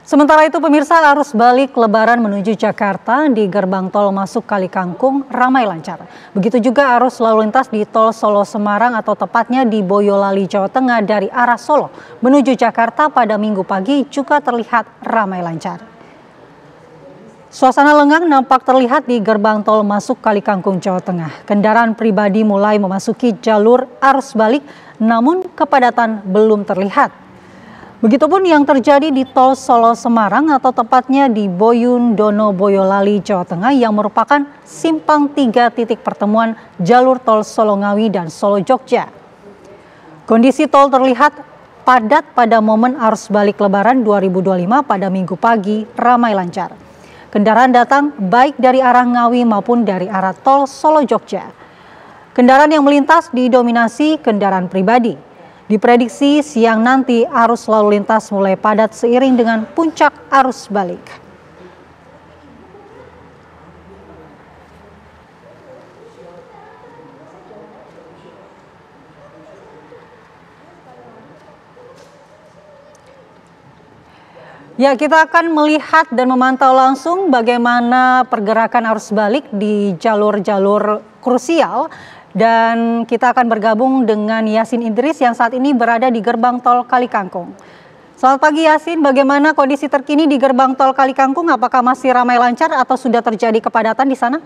Sementara itu pemirsa, arus balik Lebaran menuju Jakarta di gerbang tol masuk Kali Kangkung ramai lancar. Begitu juga arus lalu lintas di tol Solo Semarang atau tepatnya di Boyolali, Jawa Tengah dari arah Solo menuju Jakarta pada Minggu pagi juga terlihat ramai lancar. Suasana lengang nampak terlihat di gerbang tol masuk Kali Kangkung, Jawa Tengah. Kendaraan pribadi mulai memasuki jalur arus balik, namun kepadatan belum terlihat. Begitupun yang terjadi di tol Solo Semarang atau tepatnya di Boyun Dono Boyolali, Jawa Tengah yang merupakan simpang 3 titik pertemuan jalur tol Solo Ngawi dan Solo Jogja. Kondisi tol terlihat padat pada momen arus balik Lebaran 2025 pada Minggu pagi ramai lancar. Kendaraan datang baik dari arah Ngawi maupun dari arah tol Solo Jogja. Kendaraan yang melintas didominasi kendaraan pribadi. Diprediksi siang nanti arus lalu lintas mulai padat seiring dengan puncak arus balik. Ya, kita akan melihat dan memantau langsung bagaimana pergerakan arus balik di jalur-jalur krusial. Dan kita akan bergabung dengan Yasin Idris yang saat ini berada di gerbang tol Kali Kangkung. Selamat pagi Yasin, bagaimana kondisi terkini di gerbang tol Kali Kangkung? Apakah masih ramai lancar atau sudah terjadi kepadatan di sana?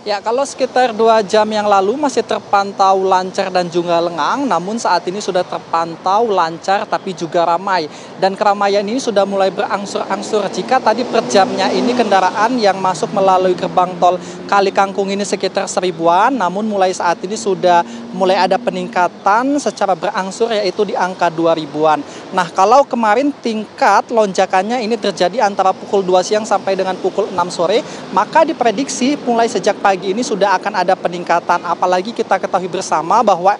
Ya, kalau sekitar 2 jam yang lalu masih terpantau lancar dan juga lengang, namun saat ini sudah terpantau lancar tapi juga ramai. Dan keramaian ini sudah mulai berangsur-angsur. Jika tadi per jamnya ini kendaraan yang masuk melalui gerbang tol Kali Kangkung ini sekitar 1000-an, namun mulai saat ini sudah mulai ada peningkatan secara berangsur yaitu di angka 2000-an. Nah, kalau kemarin tingkat lonjakannya ini terjadi antara pukul 2 siang sampai dengan pukul 6 sore, maka diprediksi mulai sejak pagi ini sudah akan ada peningkatan. Apalagi kita ketahui bersama bahwa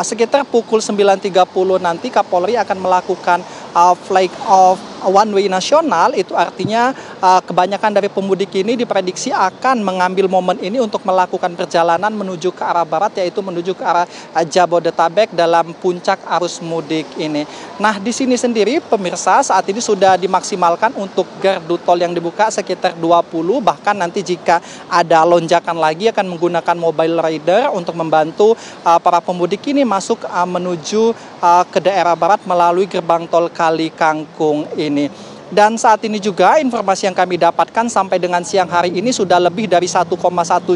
sekitar pukul 9.30 nanti Kapolri akan melakukan flag off one way nasional. Itu artinya kebanyakan dari pemudik ini diprediksi akan mengambil momen ini untuk melakukan perjalanan menuju ke arah barat, yaitu menuju ke arah Jabodetabek dalam puncak arus mudik ini. Nah, di sini sendiri pemirsa saat ini sudah dimaksimalkan untuk gardu tol yang dibuka sekitar 20, bahkan nanti jika ada lonjakan lagi akan menggunakan mobile rider untuk membantu para pemudik ini masuk menuju ke daerah barat melalui gerbang tol Kali Kangkung ini. Dan saat ini juga informasi yang kami dapatkan sampai dengan siang hari ini sudah lebih dari 1,1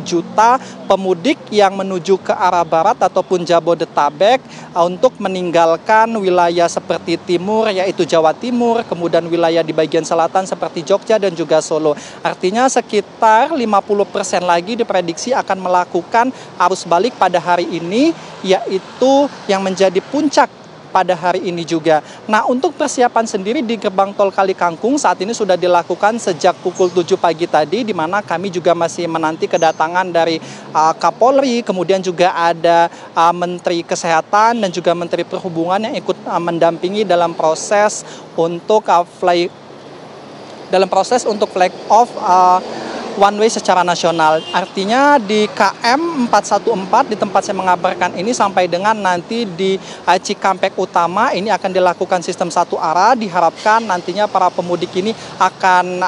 juta pemudik yang menuju ke arah barat ataupun Jabodetabek untuk meninggalkan wilayah seperti timur yaitu Jawa Timur, kemudian wilayah di bagian selatan seperti Jogja dan juga Solo. Artinya sekitar 50% lagi diprediksi akan melakukan arus balik pada hari ini, yaitu yang menjadi puncak pada hari ini juga. Nah, untuk persiapan sendiri di gerbang tol Kali Kangkung saat ini sudah dilakukan sejak pukul 7 pagi tadi, di mana kami juga masih menanti kedatangan dari Kapolri, kemudian juga ada Menteri Kesehatan dan juga Menteri Perhubungan yang ikut mendampingi dalam proses untuk flag off one way secara nasional. Artinya di KM 414 di tempat saya mengabarkan ini sampai dengan nanti di Cikampek Utama ini akan dilakukan sistem satu arah. Diharapkan nantinya para pemudik ini akan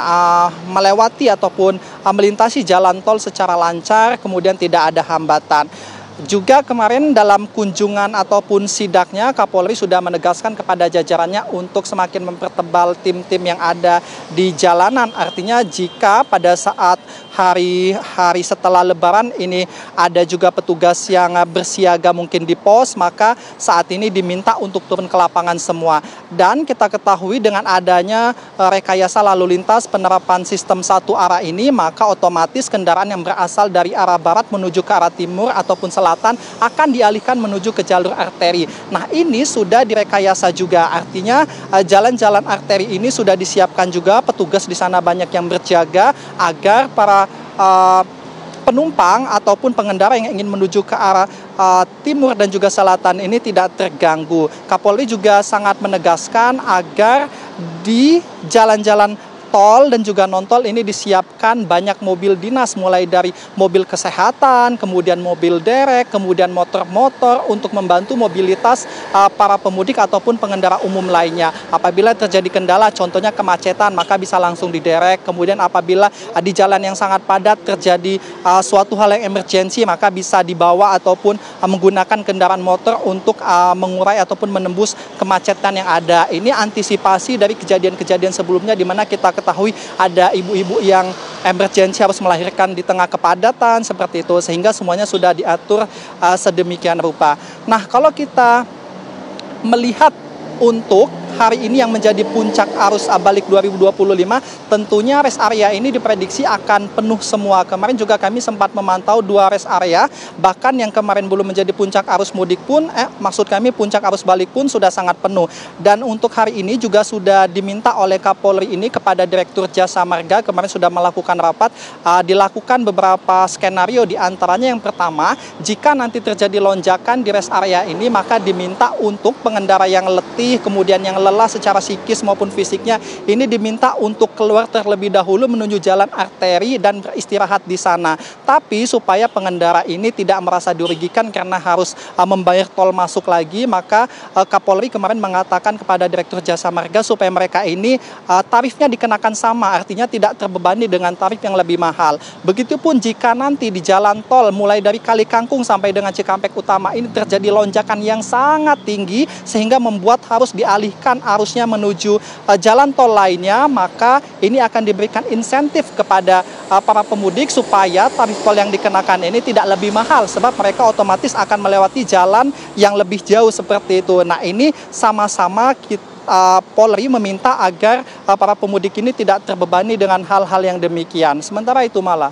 melewati ataupun melintasi jalan tol secara lancar, kemudian tidak ada hambatan. Juga kemarin dalam kunjungan ataupun sidaknya Kapolri sudah menegaskan kepada jajarannya untuk semakin mempertebal tim-tim yang ada di jalanan. Artinya jika pada saat hari setelah Lebaran ini ada juga petugas yang bersiaga mungkin di pos, maka saat ini diminta untuk turun ke lapangan semua. Dan kita ketahui dengan adanya rekayasa lalu lintas penerapan sistem satu arah ini, maka otomatis kendaraan yang berasal dari arah barat menuju ke arah timur ataupun selatan akan dialihkan menuju ke jalur arteri. Nah, ini sudah direkayasa juga. Artinya jalan-jalan arteri ini sudah disiapkan juga, petugas di sana banyak yang berjaga agar para penumpang ataupun pengendara yang ingin menuju ke arah timur dan juga selatan ini tidak terganggu. Kapolri juga sangat menegaskan agar di jalan-jalan tol dan juga non-tol ini disiapkan banyak mobil dinas, mulai dari mobil kesehatan, kemudian mobil derek, kemudian motor-motor untuk membantu mobilitas para pemudik ataupun pengendara umum lainnya. Apabila terjadi kendala, contohnya kemacetan, maka bisa langsung diderek. Kemudian apabila di jalan yang sangat padat terjadi suatu hal yang emergensi, maka bisa dibawa ataupun menggunakan kendaraan motor untuk mengurai ataupun menembus kemacetan yang ada. Ini antisipasi dari kejadian-kejadian sebelumnya di mana kita ketahui ada ibu-ibu yang emergensi harus melahirkan di tengah kepadatan seperti itu, sehingga semuanya sudah diatur sedemikian rupa. Nah, kalau kita melihat untuk hari ini yang menjadi puncak arus balik 2025, tentunya rest area ini diprediksi akan penuh semua. Kemarin juga kami sempat memantau 2 rest area, bahkan yang kemarin belum menjadi puncak arus mudik pun, maksud kami puncak arus balik pun sudah sangat penuh. Dan untuk hari ini juga sudah diminta oleh Kapolri ini kepada Direktur Jasa Marga, kemarin sudah melakukan rapat, dilakukan beberapa skenario, di antaranya yang pertama, jika nanti terjadi lonjakan di rest area ini, maka diminta untuk pengendara yang letih, kemudian yang lelah secara psikis maupun fisiknya, ini diminta untuk keluar terlebih dahulu menuju jalan arteri dan beristirahat di sana. Tapi supaya pengendara ini tidak merasa dirugikan karena harus membayar tol masuk lagi, maka Kapolri kemarin mengatakan kepada Direktur Jasa Marga supaya mereka ini tarifnya dikenakan sama, artinya tidak terbebani dengan tarif yang lebih mahal. Begitupun jika nanti di jalan tol mulai dari Kali Kangkung sampai dengan Cikampek Utama ini terjadi lonjakan yang sangat tinggi sehingga membuat harus dialihkan arusnya menuju jalan tol lainnya, maka ini akan diberikan insentif kepada para pemudik supaya tarif tol yang dikenakan ini tidak lebih mahal, sebab mereka otomatis akan melewati jalan yang lebih jauh seperti itu. Nah, ini sama-sama Polri meminta agar para pemudik ini tidak terbebani dengan hal-hal yang demikian. Sementara itu malah.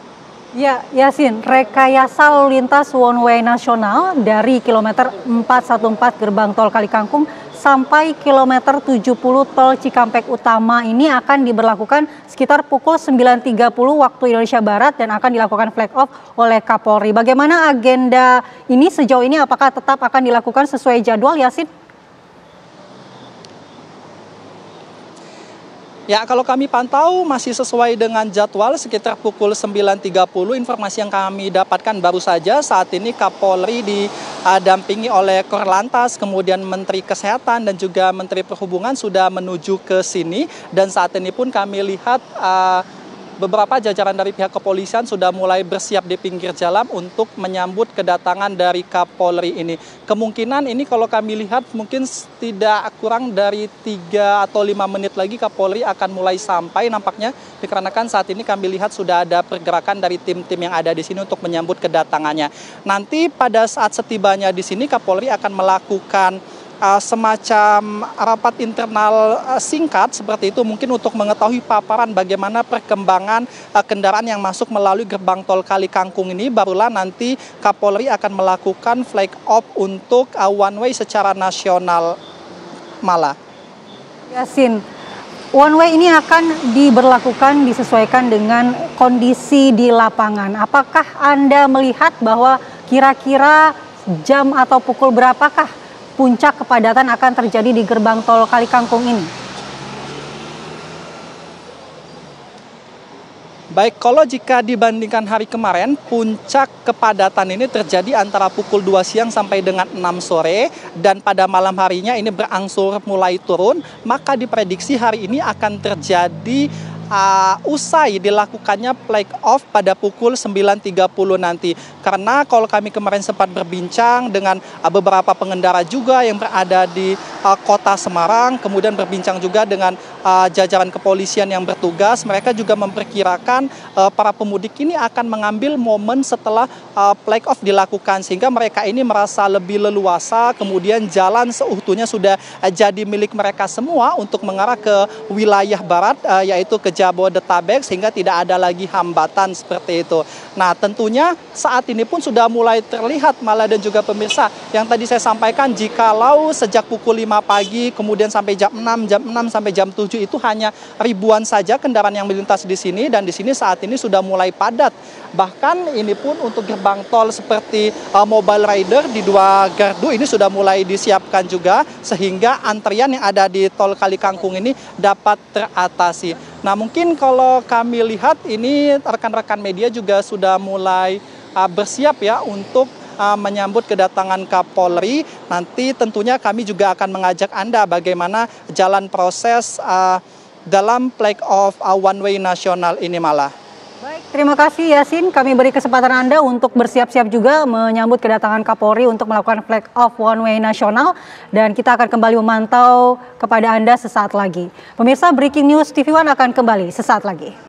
Ya, Yasin, rekayasa lalu lintas one way nasional dari kilometer 414 gerbang tol Kali Kangkung sampai kilometer 70 tol Cikampek Utama ini akan diberlakukan sekitar pukul 9.30 waktu Indonesia Barat dan akan dilakukan flag off oleh Kapolri. Bagaimana agenda ini sejauh ini, apakah tetap akan dilakukan sesuai jadwal, Yasin? Ya, kalau kami pantau masih sesuai dengan jadwal sekitar pukul 9.30. Informasi yang kami dapatkan baru saja saat ini Kapolri didampingi oleh Korlantas, kemudian Menteri Kesehatan dan juga Menteri Perhubungan sudah menuju ke sini. Dan saat ini pun kami lihat beberapa jajaran dari pihak kepolisian sudah mulai bersiap di pinggir jalan untuk menyambut kedatangan dari Kapolri ini. Kemungkinan ini kalau kami lihat mungkin tidak kurang dari 3 atau 5 menit lagi Kapolri akan mulai sampai nampaknya, dikarenakan saat ini kami lihat sudah ada pergerakan dari tim-tim yang ada di sini untuk menyambut kedatangannya. Nanti pada saat setibanya di sini Kapolri akan melakukan semacam rapat internal singkat seperti itu, mungkin untuk mengetahui paparan bagaimana perkembangan kendaraan yang masuk melalui gerbang tol Kali Kangkung ini. Barulah nanti Kapolri akan melakukan flag off untuk one way secara nasional malah. Yasin, one way ini akan disesuaikan dengan kondisi di lapangan. Apakah Anda melihat bahwa kira-kira jam atau pukul berapakah puncak kepadatan akan terjadi di gerbang tol Kali Kangkung ini? Baik, kalau jika dibandingkan hari kemarin, puncak kepadatan ini terjadi antara pukul 2 siang sampai dengan 6 sore. Dan pada malam harinya ini berangsur mulai turun, maka diprediksi hari ini akan terjadi usai dilakukannya flag off pada pukul 9.30 nanti. Karena kalau kami kemarin sempat berbincang dengan beberapa pengendara juga yang berada di kota Semarang, kemudian berbincang juga dengan jajaran kepolisian yang bertugas, mereka juga memperkirakan para pemudik ini akan mengambil momen setelah flag off dilakukan, sehingga mereka ini merasa lebih leluasa, kemudian jalan seutuhnya sudah jadi milik mereka semua untuk mengarah ke wilayah barat, yaitu ke Jabodetabek, sehingga tidak ada lagi hambatan seperti itu. Nah, tentunya saat ini pun sudah mulai terlihat malah dan juga pemirsa yang tadi saya sampaikan, jikalau sejak pukul 5 pagi kemudian sampai jam 6 sampai jam 7 itu hanya ribuan saja kendaraan yang melintas di sini, dan di sini saat ini sudah mulai padat. Bahkan ini pun untuk gerbang tol seperti Mobile Rider di 2 gardu ini sudah mulai disiapkan juga, sehingga antrian yang ada di tol Kali Kangkung ini dapat teratasi. Nah, mungkin kalau kami lihat ini rekan-rekan media juga sudah mulai bersiap ya untuk menyambut kedatangan Kapolri. Nanti tentunya kami juga akan mengajak Anda bagaimana jalan proses dalam flag off one way nasional ini malah. Baik, terima kasih Yasin. Kami beri kesempatan Anda untuk bersiap-siap juga menyambut kedatangan Kapolri untuk melakukan flag off one way nasional. Dan kita akan kembali memantau kepada Anda sesaat lagi. Pemirsa, Breaking News TV One akan kembali sesaat lagi.